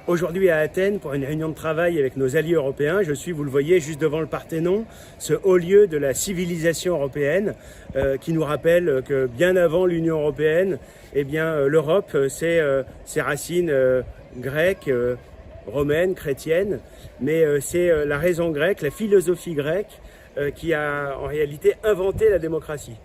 Aujourd'hui à Athènes pour une réunion de travail avec nos alliés européens. Je suis, vous le voyez, juste devant le Parthénon, ce haut lieu de la civilisation européenne qui nous rappelle que bien avant l'Union européenne, eh bien l'Europe, c'est ses racines grecques, romaines, chrétiennes, mais c'est la raison grecque, la philosophie grecque qui a en réalité inventé la démocratie.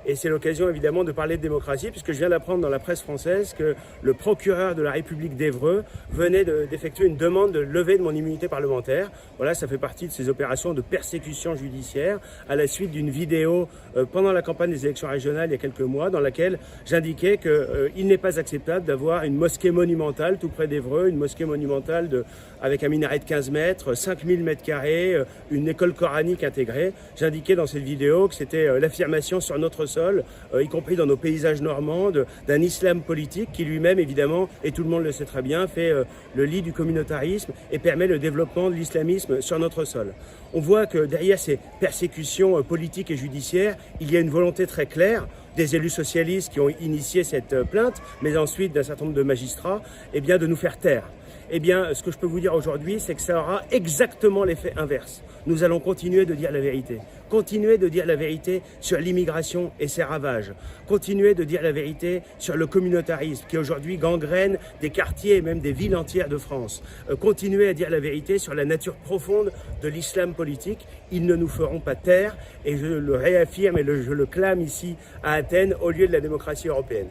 Et c'est l'occasion évidemment de parler de démocratie puisque je viens d'apprendre dans la presse française que le procureur de la République d'Évreux venait d'effectuer une demande de levée de mon immunité parlementaire. Voilà, ça fait partie de ces opérations de persécution judiciaire à la suite d'une vidéo pendant la campagne des élections régionales il y a quelques mois dans laquelle j'indiquais qu'il n'est pas acceptable d'avoir une mosquée monumentale tout près d'Évreux, une mosquée monumentale avec un minaret de 15 mètres, 5000 mètres carrés, une école coranique intégrée. J'indiquais dans cette vidéo que c'était l'affirmation sur notre sol, y compris dans nos paysages normands, d'un islam politique qui lui-même, évidemment, et tout le monde le sait très bien, fait le lit du communautarisme et permet le développement de l'islamisme sur notre sol. On voit que derrière ces persécutions politiques et judiciaires, il y a une volonté très claire des élus socialistes qui ont initié cette plainte, mais ensuite d'un certain nombre de magistrats, eh bien, de nous faire taire. Eh bien, ce que je peux vous dire aujourd'hui, c'est que ça aura exactement l'effet inverse. Nous allons continuer de dire la vérité. Continuer de dire la vérité sur l'immigration et ses ravages. Continuer de dire la vérité sur le communautarisme qui aujourd'hui gangrène des quartiers et même des villes entières de France. Continuer à dire la vérité sur la nature profonde de l'islam politique. Ils ne nous feront pas taire et je le réaffirme et je le clame ici à Athènes au lieu de la démocratie européenne.